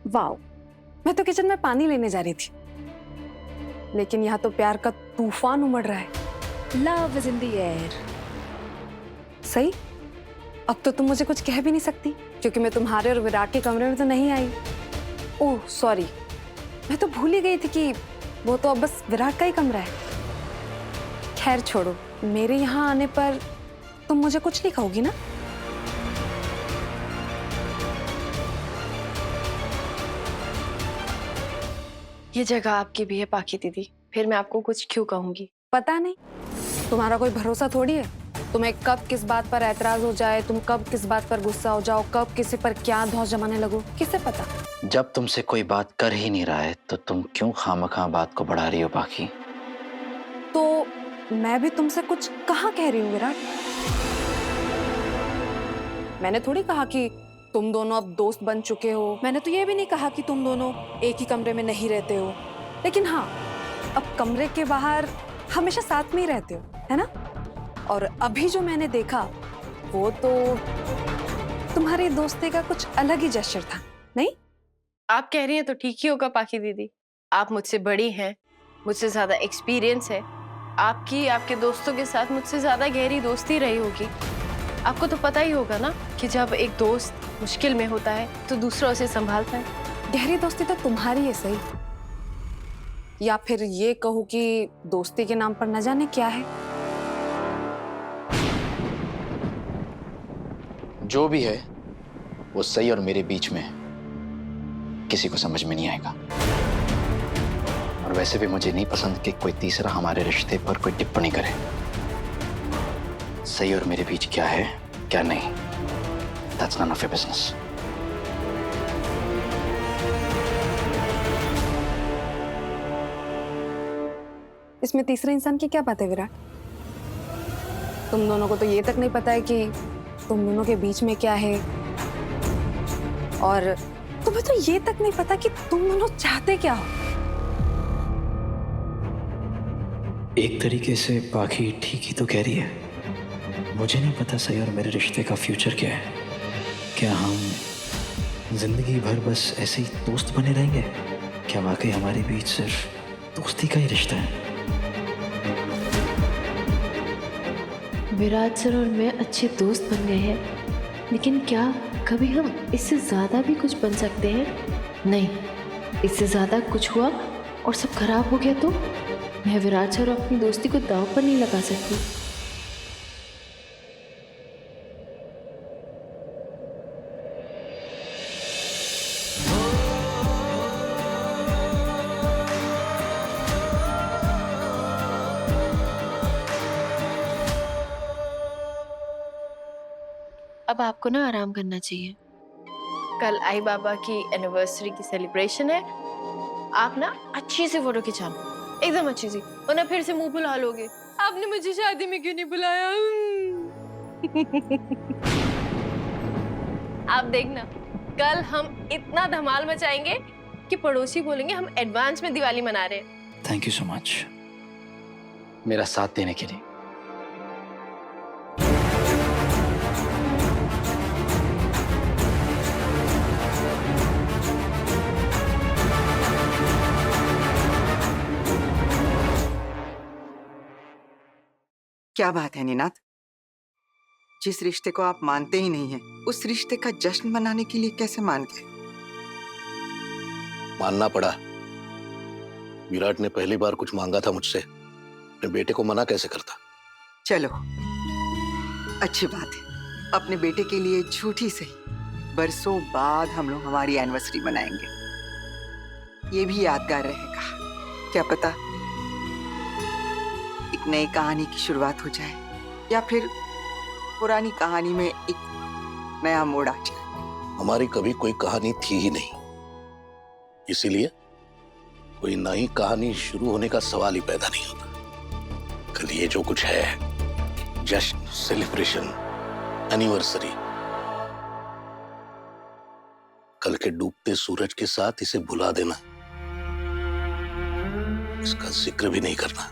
Wow, मैं तो kitchen में पानी लेने जा रही थी, लेकिन यहाँ तो प्यार का तूफान उमड़ रहा है। Love is in the air. सही, अब तो तुम मुझे कुछ कह भी नहीं सकती, क्योंकि मैं तुम्हारे और विराट के कमरे में तो नहीं आई। ओह सॉरी, मैं तो भूल ही गई थी कि वो तो अब बस विराट का ही कमरा है। खैर छोड़ो, मेरे यहाँ आने पर तुम मुझे कुछ नहीं कहोगी ना? ये जगह आपकी भी है पाखी दीदी, फिर मैं आपको कुछ क्यों कहूंगी? पता नहीं, तुम्हारा कोई भरोसा थोड़ी है। तुम्हें कब किस बात पर ऐतराज हो जाए, तुम कब किस बात पर गुस्सा हो जाओ, कब किसी पर क्या धौंस जमाने लगो, किसे पता। जब तुमसे कोई बात कर ही नहीं रहा है तो तुम क्यों खामखा बात को बढ़ा रही हो पाखी? तो मैं भी तुमसे कुछ कहाँ कह रही हूँ विराट। मैंने थोड़ी कहा कि तुम दोनों अब दोस्त बन चुके हो। मैंने तो ये भी नहीं कहा कि तुम दोनों एक ही कमरे में नहीं रहते हो। लेकिन हाँ, अब कमरे के बाहर हमेशा साथ में ही रहते हो, है ना? और अभी जो मैंने देखा वो तो तुम्हारी दोस्ती का कुछ अलग ही जेस्चर था, नहीं? आप कह रही हैं तो ठीक ही होगा पाखी दीदी। आप मुझसे बड़ी हैं, मुझसे ज्यादा एक्सपीरियंस है। आपकी आपके दोस्तों के साथ मुझसे ज्यादा गहरी दोस्ती रही होगी। आपको तो पता ही होगा ना कि जब एक दोस्त मुश्किल में होता है तो दूसरा उसे संभालता है। गहरी दोस्ती तो तुम्हारी है सही, या फिर ये कहूँ कि दोस्ती के नाम पर न जाने क्या है। जो भी है वो सही और मेरे बीच में है, किसी को समझ में नहीं आएगा। और वैसे भी मुझे नहीं पसंद कि कोई तीसरा हमारे रिश्ते पर कोई टिप्पणी करे। सही और मेरे बीच क्या है क्या नहीं, that's none of your business. इसमें तीसरे इंसान की क्या बात है विराट? तुम दोनों को तो ये तक नहीं पता है कि तुम दोनों के बीच में क्या है, और तुम्हें तो ये तक नहीं पता कि तुम दोनों चाहते क्या हो। एक तरीके से पाखी ठीक ही तो कह रही है। मुझे नहीं पता सही और मेरे रिश्ते का फ्यूचर क्या है। क्या हम जिंदगी भर बस ऐसे ही दोस्त बने रहेंगे? क्या वाकई हमारे बीच सिर्फ दोस्ती का ही रिश्ता है? विराट सर और मैं अच्छे दोस्त बन गए हैं, लेकिन क्या कभी हम इससे ज़्यादा भी कुछ बन सकते हैं? नहीं, इससे ज़्यादा कुछ हुआ और सब खराब हो गया तो मैं विराट सर और अपनी दोस्ती को दांव पर नहीं लगा सकती। अब आपको ना आराम करना चाहिए। कल आई बाबा की एनिवर्सरी की सेलिब्रेशन है। आप ना अच्छी सी फोटो खिंचाना, एकदम अच्छी सी, वरना फिर से मुंह फुला लोगे। आपने मुझे शादी में क्यों नहीं बुलाया? आप देखना, कल हम इतना धमाल मचाएंगे कि पड़ोसी बोलेंगे हम एडवांस में दिवाली मना रहे हैं। थैंक यू सो मच मेरा साथ देने के लिए। क्या बात है निनाद, जिस रिश्ते को आप मानते ही नहीं हैं, उस रिश्ते का जश्न मनाने के लिए कैसे मान गए? मानना पड़ा। विराट ने पहली बार कुछ मांगा था मुझसे, अपने बेटे को मना कैसे करता। चलो अच्छी बात है, अपने बेटे के लिए झूठी सही बरसों बाद हम लोग हमारी एनिवर्सरी मनाएंगे। ये भी यादगार रहेगा। क्या पता एक नई कहानी की शुरुआत हो जाए, या फिर पुरानी कहानी में एक नया मोड़ आ जाए। हमारी कभी कोई कहानी थी ही नहीं, इसीलिए कोई नई कहानी शुरू होने का सवाल ही पैदा नहीं होता। कल ये जो कुछ है, जश्न, सेलिब्रेशन, एनिवर्सरी, कल के डूबते सूरज के साथ इसे भुला देना, इसका जिक्र भी नहीं करना।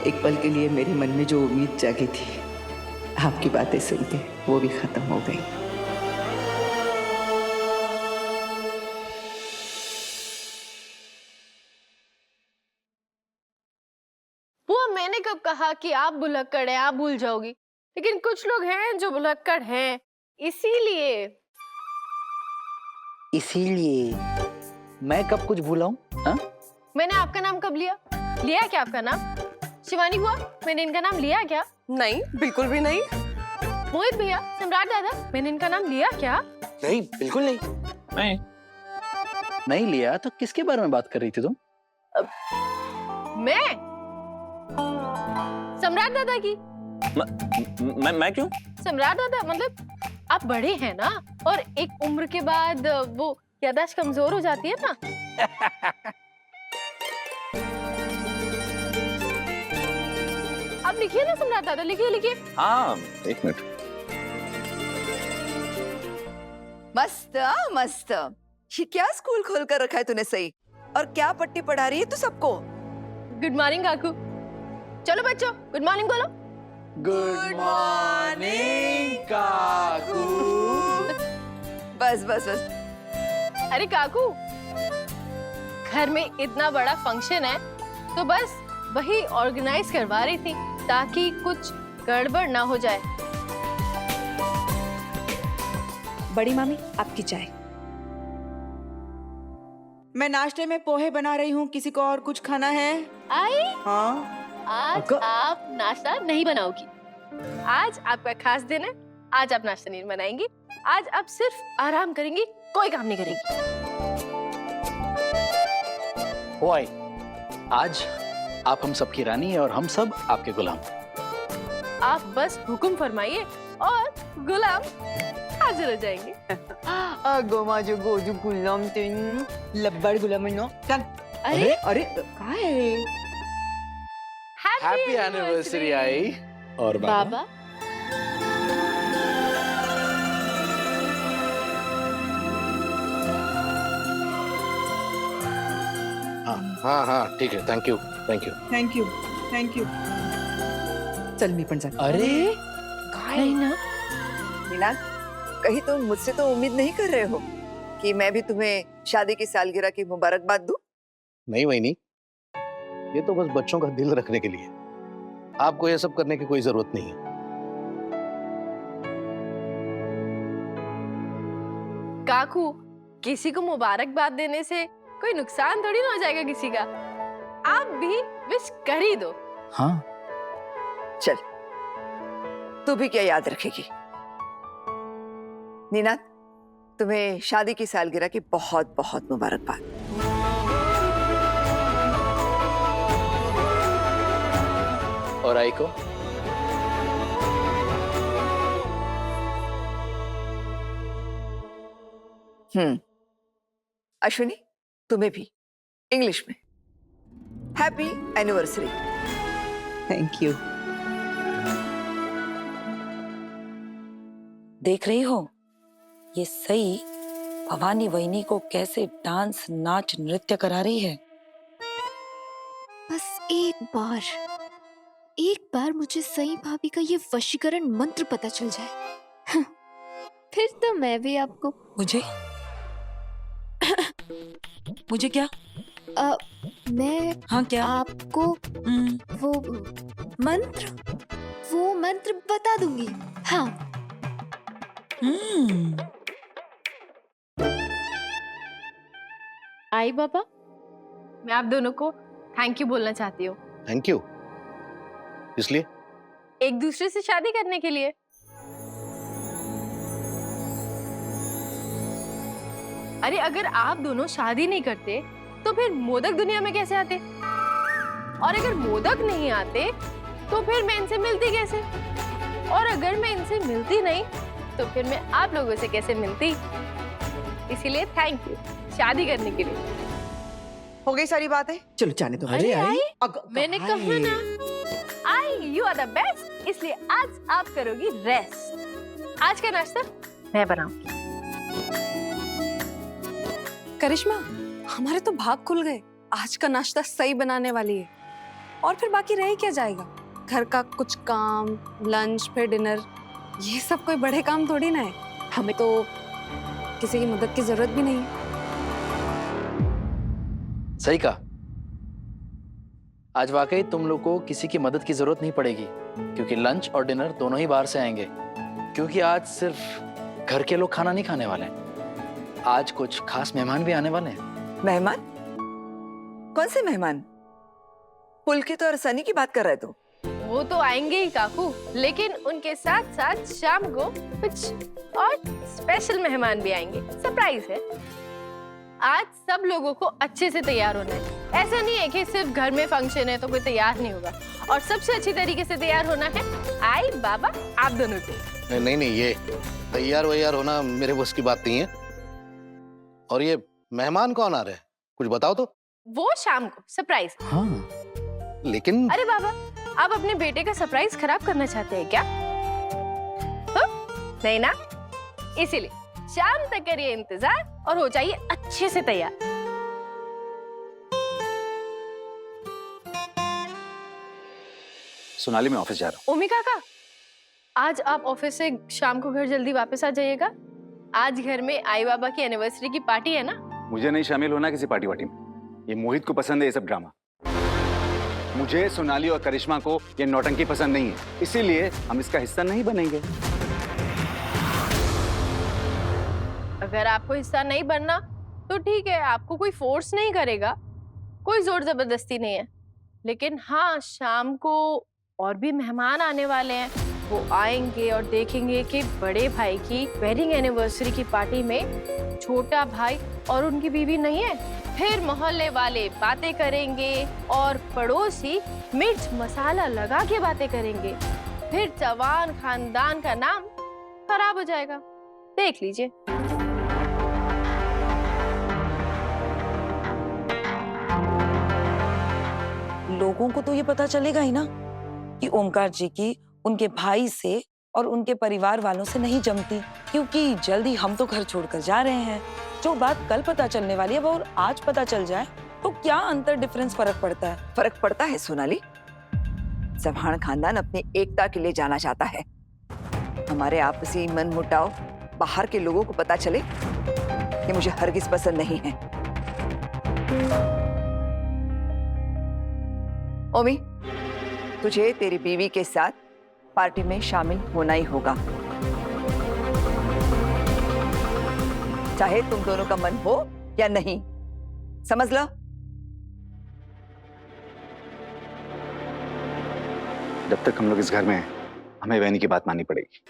एक पल के लिए मेरे मन में जो उम्मीद जागी थी, आपकी बातें सुन के वो भी खत्म हो गई। वो मैंने कब कहा कि आप भुलक्कड़ हैं, आप भूल जाओगी? लेकिन कुछ लोग हैं जो भुलक्कड़ हैं, इसीलिए। मैं कब कुछ भूला हूँ? हाँ? मैंने आपका नाम कब लिया? लिया क्या आपका नाम? शिवानी बुआ, मैंने इनका नाम लिया क्या? नहीं, बिल्कुल भी नहीं। मोहित भैया, सम्राट दादा, मैंने इनका नाम लिया क्या? नहीं, बिल्कुल नहीं। नहीं लिया तो किसके बारे में बात कर रही थी तुम? मैं सम्राट दादा की। मैं क्यों? सम्राट दादा मतलब आप बड़े हैं ना, और एक उम्र के बाद वो याददाश्त कमजोर हो जाती है ना। आप लिखिए ना सम्राट दादा, लिखिए लिखिए। हाँ, एक मिनट। मस्त मस्त। ये क्या स्कूल खोल कर रखा है तूने सही? और क्या पट्टी पढ़ा रही है तू सबको? गुड मॉर्निंग काकू। चलो बच्चों, गुड मॉर्निंग बोलो। गुड मॉर्निंग काकू। बस बस बस। अरे काकू, घर में इतना बड़ा फंक्शन है तो बस वही ऑर्गेनाइज करवा रही थी ताकि कुछ गड़बड़ ना हो जाए। बड़ी मामी, आपकी चाय। मैं नाश्ते में पोहे बना रही हूँ, किसी को और कुछ खाना है? आई, हाँ। आज आप नाश्ता नहीं बनाओगी। आज आपका खास दिन है, आज आप नाश्ता नहीं बनाएंगी। आज आप सिर्फ आराम करेंगी, कोई काम नहीं करेंगी। हो आई, आज आप हम सबकी रानी है और हम सब आपके गुलाम। आप बस हुक्म फरमाइए और गुलाम हाजिर हो जाएंगे। गोमा जो गोजू गुलाम तीन लब्बड़ गुलाम नो। चल। अरे अरे का है? हैप्पी एनिवर्सरी आई। और बाबा। हाँ हाँ ठीक है, thank you thank you. Thank you thank you. चल मी पण जा। अरे नहीं ना, मीना, कहीं तुम मुझसे तो उम्मीद नहीं कर रहे हो कि मैं भी तुम्हें शादी की सालगिरह की मुबारकबाद दूं? नहीं वही नहीं, ये तो बस बच्चों का दिल रखने के लिए। आपको ये सब करने की कोई जरूरत नहीं है। काकू, किसी को मुबारकबाद देने से कोई नुकसान थोड़ी ना हो जाएगा किसी का। आप भी विश कर ही दो। हाँ, चल, तू भी क्या याद रखेगी? नीना, तुम्हें शादी की सालगिरह की बहुत बहुत मुबारकबाद। और आई को? अश्विनी, तुम्हें भी इंग्लिश में हैप्पी एनिवर्सरी। Thank you. देख रही हो ये सही भवानी वहिनी को कैसे डांस नाच नृत्य करा रही है। बस एक बार मुझे सई भाभी का ये वशीकरण मंत्र पता चल जाए, फिर तो मैं भी आपको। मुझे क्या? मैं हाँ क्या? आपको वो मंत्र बता दूंगी। हाँ। आई बाबा, मैं आप दोनों को थैंक यू बोलना चाहती हूँ। थैंक यू इसलिए? एक दूसरे से शादी करने के लिए। अरे अगर आप दोनों शादी नहीं करते तो फिर मोदक दुनिया में कैसे आते? और अगर मोदक नहीं आते तो फिर मैं इनसे मिलती कैसे? और अगर मैं इनसे मिलती नहीं तो फिर मैं आप लोगों से कैसे मिलती? इसीलिए थैंक यू शादी करने के लिए। हो गई सारी बातें? चलो जाने दो। अरे आई, मैंने कहा ना, आई यू आर द बेस्ट, इसलिए आज आप करोगी रेस्ट। आज का नाश्ता मैं बनाऊंगी। करिश्मा, हमारे तो भाग खुल गए। आज का नाश्ता सही बनाने वाली है। और फिर बाकी रह ही क्या जाएगा? घर का कुछ काम, लंच, फिर डिनर, ये सब कोई बड़े काम थोड़ी ना है। हमें तो किसी की मदद की जरूरत भी नहीं है। सही कहा। आज वाकई तुम लोग को किसी की मदद की जरूरत नहीं पड़ेगी, क्योंकि लंच और डिनर दोनों ही बाहर से आएंगे। क्योंकि आज सिर्फ घर के लोग खाना नहीं खाने वाले हैं, आज कुछ खास मेहमान भी आने वाले हैं। मेहमान? कौन से मेहमान? पुलकित और सनी की बात कर रहे तो? वो तो आएंगे ही काकू, लेकिन उनके साथ साथ शाम को कुछ और स्पेशल मेहमान भी आएंगे। सरप्राइज है। आज सब लोगों को अच्छे से तैयार होना है। ऐसा नहीं है कि सिर्फ घर में फंक्शन है तो कोई तैयार नहीं होगा, और सबसे अच्छी तरीके से तैयार होना है आई बाबा आप दोनों को। नहीं नहीं, ये तैयार वैयार होना मेरे बस की बात नहीं है। और ये मेहमान कौन आ रहे हैं, कुछ बताओ तो। वो शाम को सरप्राइज। हाँ, लेकिन अरे बाबा, आप अपने बेटे का सरप्राइज खराब करना चाहते हैं क्या? हाँ? नहीं ना, इसीलिए शाम तक करिए इंतजार और हो जाइए अच्छे से तैयार। सोनाली, मैं ऑफिस जा रहा हूँ। ओमी काका, आज आप ऑफिस से शाम को घर जल्दी वापस आ जाइएगा। आज घर में आई बाबा की एनिवर्सरी की पार्टी है ना। मुझे नहीं शामिल होना किसी पार्टी वार्टी में। ये मोहित को पसंद है ये सब ड्रामा। मुझे, सोनाली और करिश्मा को ये नौटंकी पसंद नहीं है, इसीलिए हम इसका हिस्सा नहीं बनेंगे। अगर आपको हिस्सा नहीं बनना तो ठीक है, आपको कोई फोर्स नहीं करेगा, कोई जोर जबरदस्ती नहीं है। लेकिन हाँ, शाम को और भी मेहमान आने वाले हैं। वो आएंगे और देखेंगे कि बड़े भाई की वेडिंग एनिवर्सरी की पार्टी में छोटा भाई और उनकी बीवी नहीं है। फिर मोहल्ले वाले बातें करेंगे और पड़ोसी मिर्च मसाला लगा के बातें करेंगे। फिर चौहान खानदान का नाम खराब हो जाएगा। देख लीजिए। लोगों को तो ये पता चलेगा ही ना कि ओमकार जी की उनके भाई से और उनके परिवार वालों से नहीं जमती, क्योंकि जल्दी हम तो घर छोड़कर जा रहे हैं। जो बात कल पता चलने वाली है वो और आज पता चल जाए तो क्या अंतर डिफरेंस फर्क पड़ता है? फर्क पड़ता है सोनाली। चौहान खानदान अपनी एकता के लिए जाना चाहता है। हमारे आपसी मन मुटाव बाहर के लोगों को पता चले ये मुझे हरगिज पसंद नहीं है। ओमी, तुझे तेरी बीवी के साथ पार्टी में शामिल होना ही होगा, चाहे तुम दोनों का मन हो या नहीं। समझ लो। जब तक हम लोग इस घर में हैं, हमें वैनी की बात माननी पड़ेगी।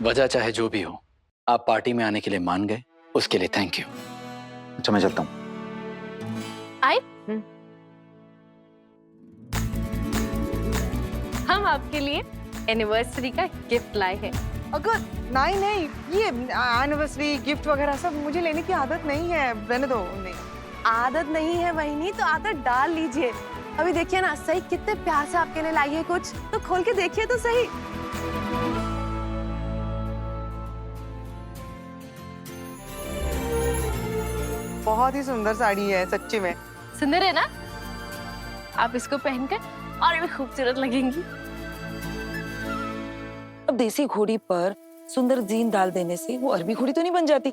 वजह चाहे जो भी हो, आप पार्टी में आने के लिए मान गए, उसके लिए थैंक यू। अच्छा, मैं चलता हूँ। आई हम आपके लिए एनिवर्सरी का गिफ्ट लाए हैं। अगर नहीं, ये एनिवर्सरी गिफ्ट वगैरह सब मुझे लेने की आदत नहीं है, रहने दो। नहीं, आदत नहीं है वहीनी तो आदत डाल लीजिए। अभी देखिए ना, सही कितने प्यार से आपके लिए लाई है कुछ, तो खोल के देखिए तो सही। बहुत ही सुंदर साड़ी है सच्ची में। सुंदर है ना? आप इसको पहनकर और भी खूबसूरत लगेंगी। अब देसी घोड़ी पर सुंदर जीन डाल देने से वो अरबी घोड़ी तो नहीं बन जाती।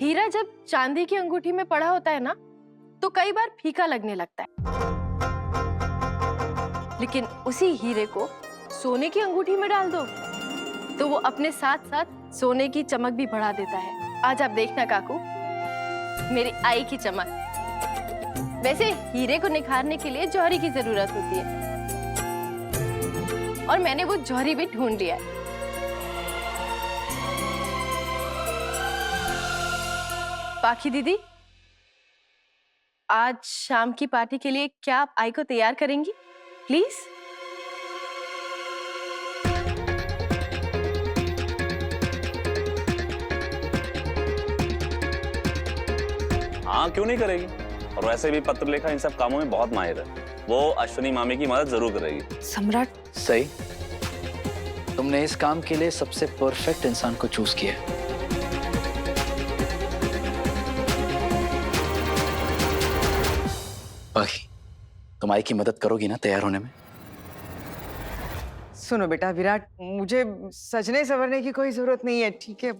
हीरा जब चांदी की अंगूठी में पड़ा होता है ना, तो कई बार फीका लगने लगता है। लेकिन उसी हीरे को सोने की अंगूठी में डाल दो तो वो अपने साथ साथ सोने की चमक भी बढ़ा देता है। आज आप देखना काकू, मेरी आई की चमक। वैसे हीरे को निखारने के लिए जौहरी की जरूरत होती है, और मैंने वो जौहरी भी ढूंढ लिया है। पाखी दीदी, आज शाम की पार्टी के लिए क्या आप आई को तैयार करेंगी प्लीज? हाँ, क्यों नहीं करेगी। और वैसे भी पत्र लेखा इन सब कामों में बहुत माहिर है। वो अश्विनी मामी की मदद जरूर करेगी। सम्राट, सही, तुमने इस काम के लिए सबसे परफेक्ट इंसान को चूज किया है। बाकी तुम आई की मदद करोगी ना तैयार होने में? सुनो बेटा विराट, मुझे सजने संवरने की कोई जरूरत नहीं है, ठीक है?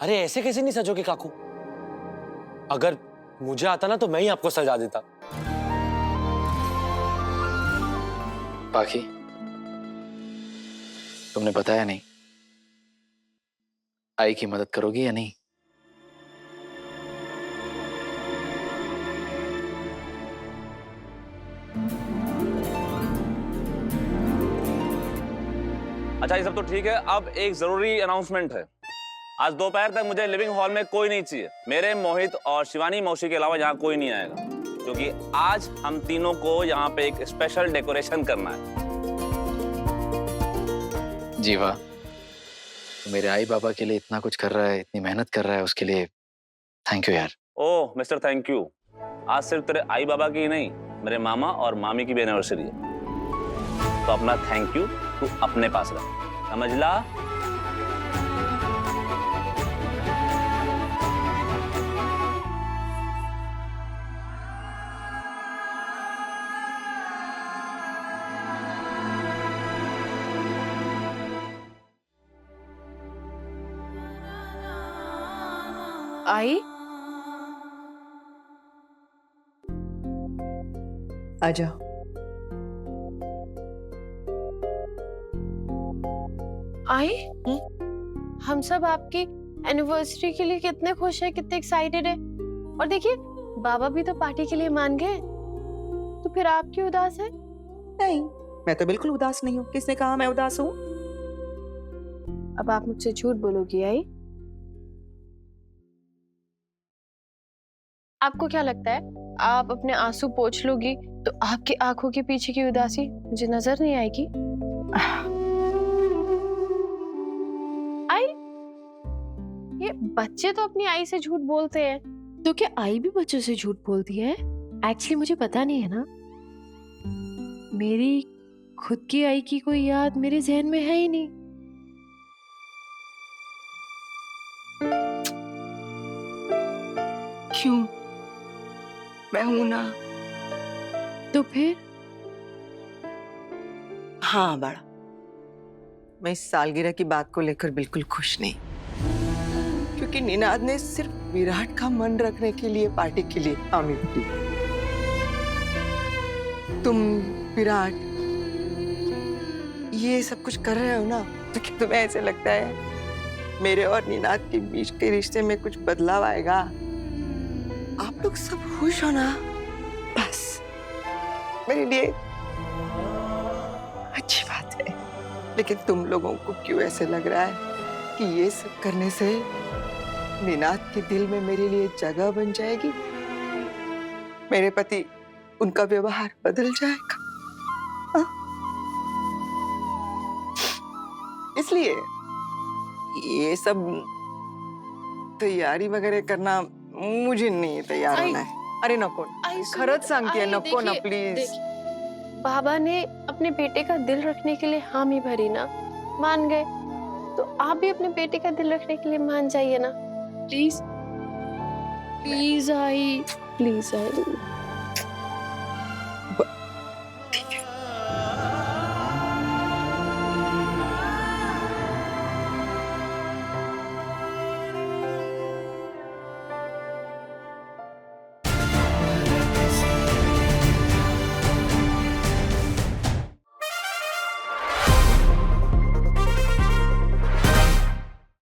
अरे ऐसे कैसे नहीं सजोगे काकू? अगर मुझे आता ना तो मैं ही आपको सजा देता। बाकी तुमने बताया नहीं, आई की मदद करोगी या नहीं? अच्छा, ये सब तो ठीक है। अब एक जरूरी अनाउंसमेंट है। आज दोपहर तक मुझे लिविंग हॉल में कोई नहीं चाहिए। मेरे, मोहित और शिवानी मौसी के अलावा यहाँ कोई नहीं आएगा, क्योंकि आज हम तीनों को यहाँ पे एक स्पेशल डेकोरेशन करना है। जी वाह, तो मेरे आई बाबा के लिए इतना कुछ कर रहा है, इतनी मेहनत कर रहा है, उसके लिए थैंक यू यार। ओह मिस्टर थैंक यू, आज सिर्फ तेरे आई बाबा की ही नहीं, मेरे मामा और मामी की भी एनिवर्सरी है। तो अपना थैंक यू तू अपने पास रख, समझ ला? आई, आ जाओ। आई, हम सब आपकी एनिवर्सरी के लिए कितने खुश हैं, कितने एक्साइटेड हैं। और देखिए, बाबा भी तो पार्टी के लिए मान गए, तो फिर आप क्यों उदास हैं? नहीं, मैं तो बिल्कुल उदास नहीं हूँ। किसने कहा मैं उदास हूँ? अब आप मुझसे झूठ बोलोगी आई? आपको क्या लगता है, आप अपने आंसू पोंछ लोगी तो आपकी आंखों के पीछे की उदासी मुझे नजर नहीं आएगी? आई, ये बच्चे तो अपनी आई से झूठ बोलते हैं, तो क्या आई भी बच्चों से झूठ बोलती है? एक्चुअली मुझे पता नहीं है ना, मेरी खुद की आई की कोई याद मेरे जहन में है ही नहीं। क्यों? मैं हूं ना। तो फिर? हाँ बड़ा, मैं इस सालगिरह की बात को लेकर बिल्कुल खुश नहीं, क्योंकि निनाद ने सिर्फ विराट का मन रखने के लिए पार्टी के लिए हामी भरी। तुम विराट ये सब कुछ कर रहे हो ना, तो क्या तुम्हें ऐसे लगता है मेरे और निनाद के बीच के रिश्ते में कुछ बदलाव आएगा? आप लोग सब खुश हो ना, बस मेरे लिए अच्छी बात है। लेकिन तुम लोगों को क्यों ऐसे लग रहा है कि ये सब करने से निनाद के दिल में मेरे लिए जगह बन जाएगी, मेरे प्रति उनका व्यवहार बदल जाएगा? हाँ? इसलिए ये सब तैयारी वगैरह करना मुझे नहीं तैयार होना है। अरे नको, खरंच सांगते हैं, नको ना प्लीज। बाबा ने अपने बेटे का दिल रखने के लिए हामी भरी ना, मान गए, तो आप भी अपने बेटे का दिल रखने के लिए मान जाइए ना, please. Please I, please I.